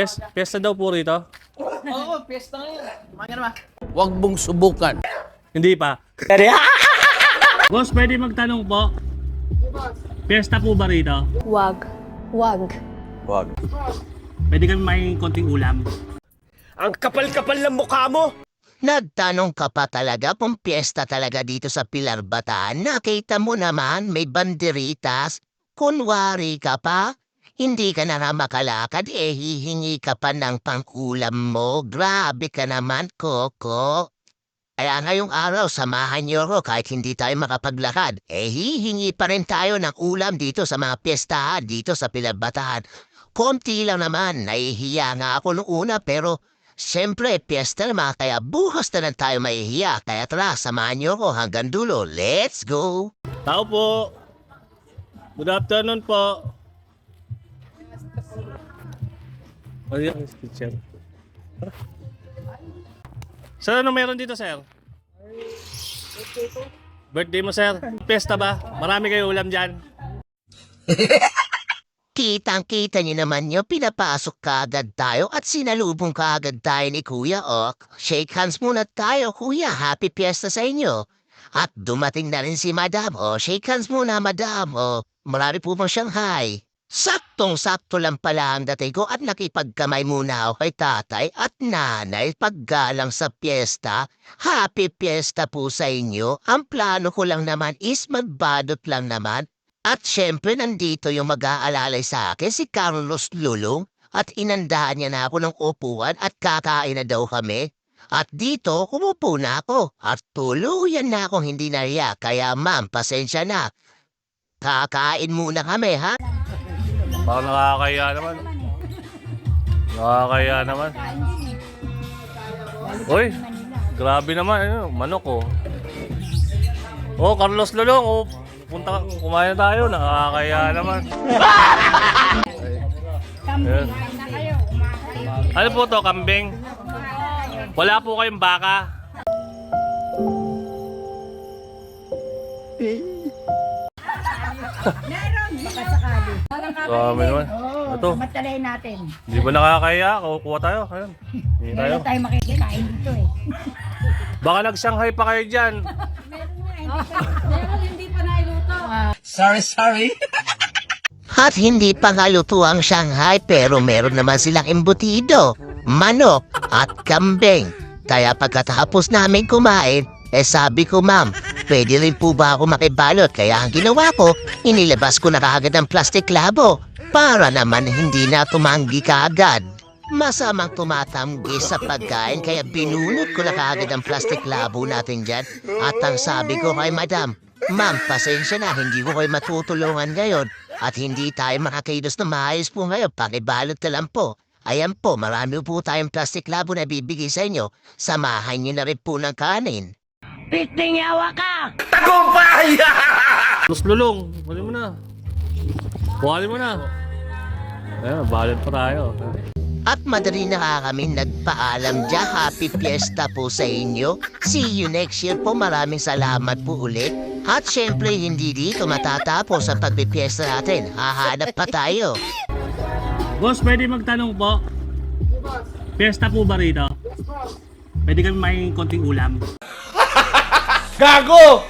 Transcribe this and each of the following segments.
Pesta daw po rito? Oo, piyesta ngayon. Kumain ka naman. Huwag mong subukan. Hindi pa. Boss, pwede magtanong po? Pesta po ba rito? Wag. Wag. Wag. Pwede kami making konting ulam? Ang kapal-kapal ng mukha mo! Nagtanong ka pa talaga kung piyesta talaga dito sa Pilar Bataan. Nakita mo naman may banderitas. Kunwari ka pa. Hindi ka na nga makalakad hihingi ka pa ng pang-ulam mo. Grabe ka naman, Coco. Kaya ngayong araw, samahan niyo ako kahit hindi tayo makapaglakad. Hihingi pa rin tayo ng ulam dito sa mga piyestahan dito sa Pilar Bataan. Konti lang naman, nahihiya nga ako noong una pero siyempre, piyesta naman kaya bukas na lang tayo mahihiya. Kaya tara, samahan niyo ako hanggang dulo. Let's go! Tao po. Good afternoon po. Ano yung teacher? Sir, ano meron dito, sir? Birthday mo, sir. Pesta ba? Marami kayo ulam dyan. Kitang-kita niyo naman niyo, pinapasok kaagad tayo at sinalubong kaagad tayo ni Kuya Ok. Shake hands muna tayo, Kuya. Happy Fiesta sa inyo. At dumating na rin si Madam. Shake hands muna, Madam. Marami po pong Shanghai. Saktong-sakto lang pala ang dating ko at nakipagkamay muna ako kay tatay at nanay paggalang sa piyesta. Happy Fiesta po sa inyo. Ang plano ko lang naman is magbadot lang naman. At syempre nandito yung mag-aalalay sa akin si Carlos Lulong at inandahan niya na ako ng upuan at kakain na daw kami. At dito kumupo na ako at tuluyan na akong hindi nariya kaya ma'am pasensya na. Kakain muna kami ha. Baka nakakaya naman. Nakakaya naman. Uy, grabe naman. Manok oh. Oh, Carlos Lulong. Oh, punta kumain na tayo. Nakakaya naman. Ayun. Ano po to, kambing? Wala po kayong baka? Meron, baka sakali. Grabe naman. Ito. Matalay natin. Di ba nakakaya? Kukuha tayo. Ayun. Hindi tayo. Meron tayo makikikain dito eh. Baka nag-Shanghai pa kayo dyan. Meron, hindi pa nailuto. Sorry. At hindi pa nga luto ang Shanghai pero meron naman silang embutido, manok at kambing. Kaya pagkatapos namin kumain, sabi ko ma'am, pwede rin po ba ako makibalot? Kaya ang ginawa ko, inilabas ko na kaagad ang plastic labo para naman hindi na tumanggi kaagad. Masamang tumatanggi sa pagkain kaya binunot ko na kaagad ang plastic labo natin dyan. At ang sabi ko kay madam, ma'am, pasensya na, hindi ko kayo matutulungan ngayon at hindi tayo makakailos na maayos po ngayon, pakibalot na lang po. Ayan po, marami po tayong plastic labo na bibigay sa inyo. Samahan niyo na rin po ng kanin. Pitingawa ka! Carlos Lulong, kunin mo na. Kuhanin mo na. Ayan, balot pa tayo. At madali na kami nagpaalam dyan. Happy Fiesta po sa inyo. See you next year po. Maraming salamat po ulit. At syempre hindi dito matatapos ang pagpipiesta natin. Hahanap pa tayo. Boss, pwede magtanong po? Pesta po ba rito? Pwede kami making konting ulam? Gago!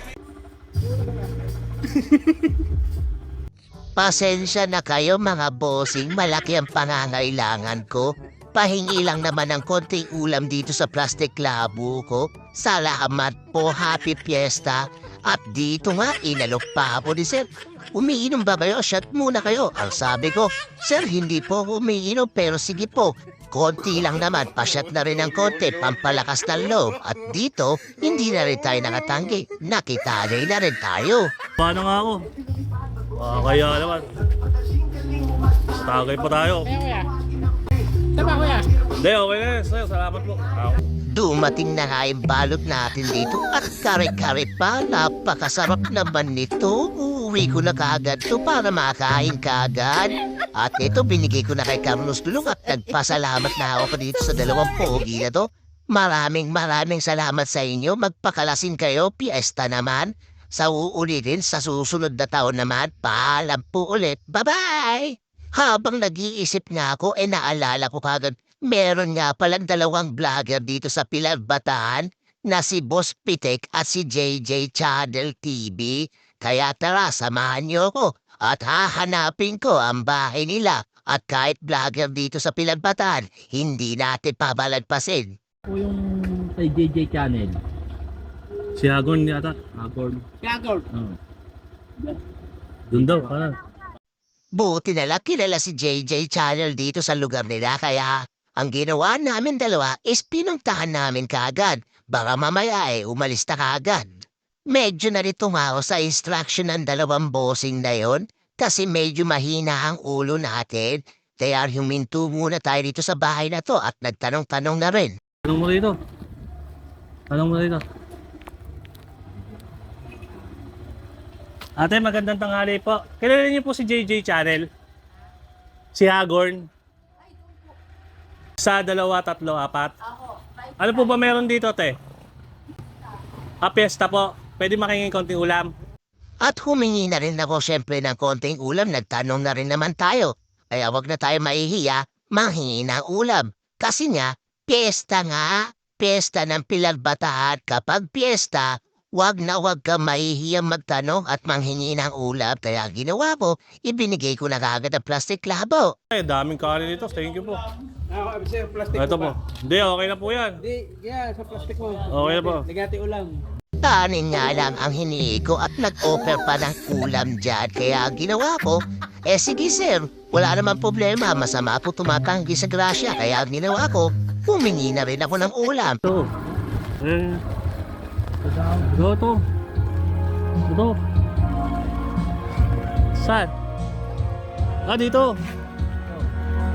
Pasensya na kayo mga bossing, malaki ang pangangailangan ko. Pahingi lang naman ng konting ulam dito sa plastic labo ko. Salamat po, happy fiesta. At dito nga, inalok pa ako ni sir. Umiinom ba kayo? Shot muna kayo. Ang sabi ko, sir, hindi po ako umiinom pero sige po. Konti lang naman, pasyat na rin ng konti, pampalakas ng loob. At dito, hindi na rin tayo nakatanggi. Nakitagay na rin tayo. Paano nga ako? Kaya naman. Tagay pa tayo. Tama, kuya. Hindi, okay na. Sir, salamat po. Dumating na nga yung balot natin dito at kare-kare pa. Napakasarap naman nito. Uuwi ko na kaagad to para makain kaagad. At ito, binigay ko na kay Carlos Dulong at nagpasalamat na ako dito sa dalawang pogi na to. Maraming salamat sa inyo. Magpakalasin kayo. Fiesta naman. Sa uulitin sa susunod na taon naman. Paalam po ulit. Bye-bye! Habang nag-iisip nga ako, naalala ko kagad, meron nga palang dalawang vlogger dito sa Pilar, Bataan na si Boss Pitek at si JJ Channel TV. Kaya tara, samahan niyo ko at hahanapin ko ang bahay nila. At kahit vlogger dito sa Pilar, Bataan, hindi natin pabalagpasin. Po yung kay JJ Channel. Si Agorn yata. Agorn. Gagol. Doon daw, kanan. Buti na lang kilala si JJ Channel dito sa lugar nila kaya ang ginawa namin dalawa is pinuntahan namin kaagad. Baka mamaya umalis na kaagad. Medyo na rin tumawa sa instruction ng dalawang bossing na yon kasi medyo mahina ang ulo natin. Kaya huminto muna tayo dito sa bahay na to at nagtanong-tanong na rin. Anong mo rito? Anong mo rito? Ate, magandang tanghali po. Kilala niyo po si JJ Channel? Si Agorn? Sa 2, 3, 4? Ano po ba meron dito, te? Piyesta po. Pwede makingin konting ulam. At humingi na rin ako syempre ng konting ulam, nagtanong na rin naman tayo. Kaya wag na tayo mahihiya, manghingi ng ulam. Kasi nga, piyesta nga, piyesta ng Pilar, Bataan. Kapag piyesta, wag na wag ka mahihiyang magtanong at manghingi ng ulam. Kaya ginawa ko, ibinigay ko na kagad ang plastic labo. Daming kanin dito. Thank you po. Sa'yo, plastic Ito po. Hindi, okay na po yan. Di, yeah, sa plastic mo. Okay na po. Nagati ulam. Kanin nga lang ang hinihi ko at nag-offer pa ng ulam dyan. Kaya ang ginawa ko, sige sir, wala naman problema. Masama po tumatanggi sa grasya. Kaya ang ginawa ko, humingi na rin ako ng ulam. Ito. Ito. Ito. Saan? Dito.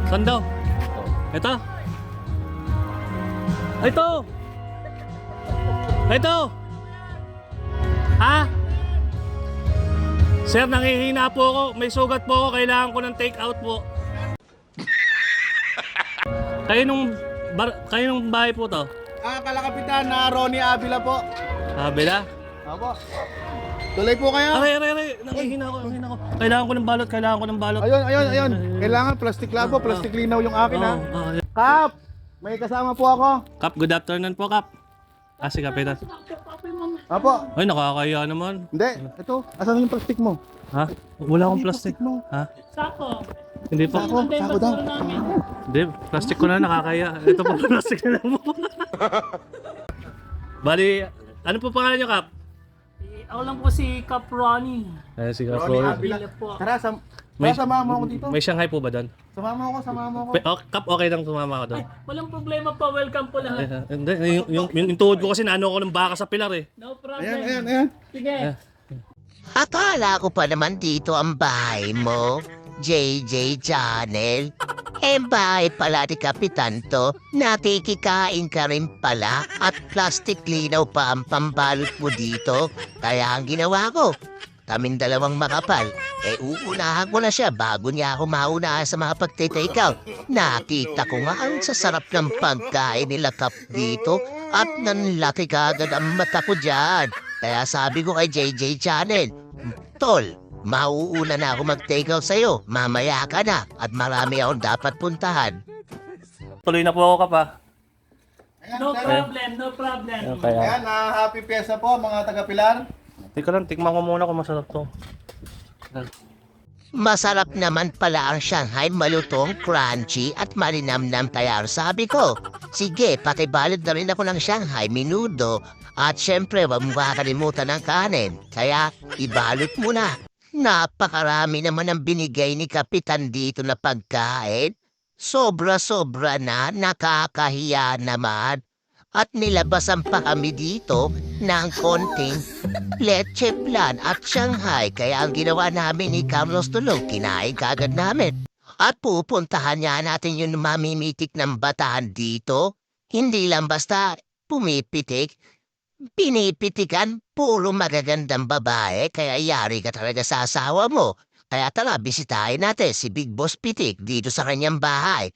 Saan daw? Ito. Ito. Ito. Ha? Sir, nangihina po ako. May sugat po ako. Kailangan ko ng take out po. Kayo nung bahay po to? Kalakapitan na Ronnie Avila po. Bela? Opo. Tuloy po kayo. Aray. Nangihina ako. Kailangan ko ng balot. Ayun. Kailangan plastic labo, plastic linaw yung akin ha. Kap! May kasama po ako. Kap, good afternoon po, Kap. Si Kapitan. Apo. Ay, nakakaya naman. Hindi, ito. Asan yung plastic mo? Ha? Wala akong plastic. mo. Ha? Sako. Hindi po. Sako daw. Hindi, plastic ko na nakakaya. Ito po, plastic na lang po. Bali, ano po pangalan niyo, Kap? Ako lang po si Cap Ronnie. Si Kap Ronnie Roy. Avila. po. Tara, samahan mo ako dito. May Shanghai po ba doon? Samahan mo ako. Kap, okay lang sumama ako doon. Walang problema po, welcome po lahat. Hindi, yung tuhod ko kasi naano ako ng baka sa pilar eh. No problem. Ayan. Sige. Akala ko pa naman dito ang bahay mo, JJ Channel. Bahay pala ni Kapitan to, nakikikain ka rin pala at plastic linaw pa ang pambalot mo dito. Kaya ang ginawa ko, kaming dalawang makapal, uunahan ko na siya bago niya ako maunahan sa mga pagtitake out. Nakita ko nga ang sasarap ng pagkain nila Kap dito at nanlaki kagad ang mata ko dyan. Kaya sabi ko kay JJ Channel, Tol, mauuna na ako mag-take out sa'yo. Mamaya ka na at marami akong dapat puntahan. Tuloy na po ako, Kap, ha? No problem. Okay, Ayan, happy pyesa po mga taga-Pilar. Teka lang, tikman ko muna kung masarap to. Masarap naman pala ang Shanghai, malutong, crunchy at malinamnam kaya sabi ko, sige, pakibalot na rin ako ng Shanghai, minudo at syempre wag mo kakalimutan ng kanin, kaya ibalot mo na. Napakarami naman ang binigay ni Kapitan dito na pagkain. Sobra-sobra na, nakakahiya naman. At nilabasan pa kami dito ng konting leche plan at Shanghai. Kaya ang ginawa namin ni Carlos Tulong, kinain kagad namin. At pupuntahan niya natin yung mamimitik ng Bataan dito. Hindi lang basta pumipitik, pinipitikan, puro magagandang babae. Kaya yari ka talaga sa asawa mo. Kaya tara, bisitahin natin si Big Boss Pitik dito sa kanyang bahay.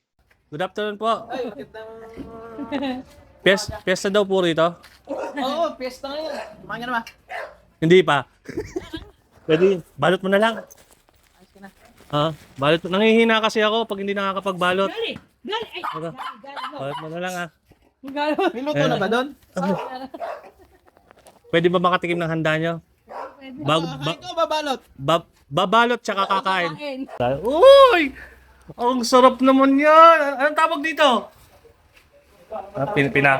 Good afternoon po. Piyesta daw po rito? Oo, piyesta ngayon. Kumain ka na ba? Hindi pa. Pwede, balot mo na lang. Ha? Balot. Nangihina kasi ako pag hindi nakakapagbalot. Gali! Gali! Ay! Ano? Balot mo na lang ah. May luto na ba doon? Pwede ba makatikim ng handa nyo? Ikaw babalot. Babalot tsaka kakain. Uy! Ang sarap naman yan! Anong tawag dito?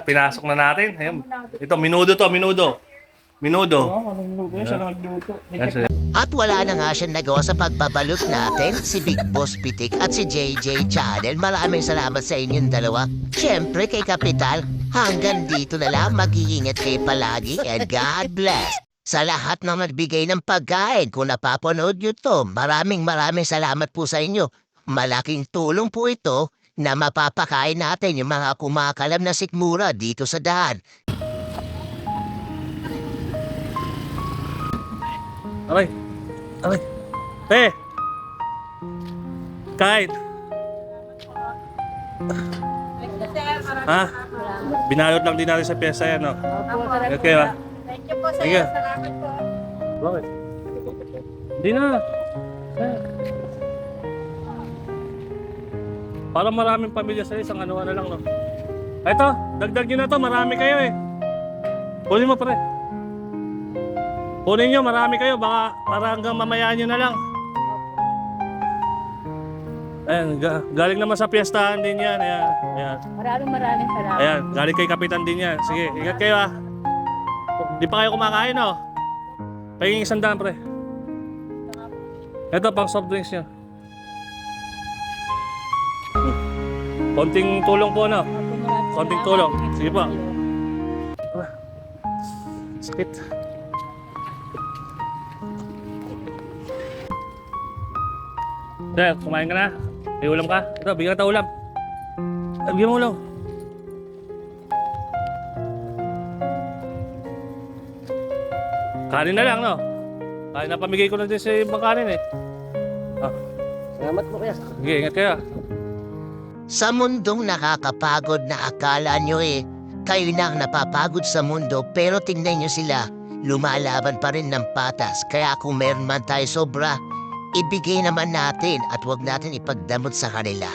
Pinasok na natin. Ayun. Ito, minudo to, minudo. Minudo. At wala na nga siya nagawa sa pagbabalot natin, si Big Boss Pitik at si JJ Channel. Maraming salamat sa inyong dalawa. Siyempre kay Kapital, hanggang dito na lang, mag-iingat kayo palagi and God bless. Sa lahat na nagbigay ng pagkain, kung napapanood nyo to, maraming salamat po sa inyo. Malaking tulong po ito na mapapakain natin yung mga kumakalam na sikmura dito sa daan. Aray. Aray. Te! Kain. Ha? Binalot lang din natin sa pyesa yan, no? Okay ba? Thank you po, sir. Sige. Salamat po. Bakit? Hindi na. Para maraming pamilya sa isang ano na lang, no? Ito, dagdag nyo na to. Marami kayo eh. Kunin mo, pre. Kunin nyo, marami kayo. Baka para hanggang mamayaan nyo na lang. Ayan, galing naman sa piyestahan din yan. Ayan, ayan. Maraming salamat. Ayan, galing kay Kapitan din yan. Sige, ingat kayo ah. Di pa kayo kumakain, oh. Pahinging 100, pre. Ito, pang soft drinks nyo. Konting tulong po, no? Konting tulong. Sige po. Sakit. Sir, kumain ka na? May ulam ka? Ito, bigyan kita ulam. Bigyan mo ulam. Kanin na lang, no? Kanin na pamigay ko na din sa ibang kanin, eh. Ah. Salamat po kaya. Sige, ingat kayo. Sa mundong nakakapagod na akala nyo kayo na ang napapagod sa mundo, pero tingnan nyo sila, lumalaban pa rin ng patas. Kaya kung meron man tayo sobra, ibigay naman natin at huwag natin ipagdamot sa kanila.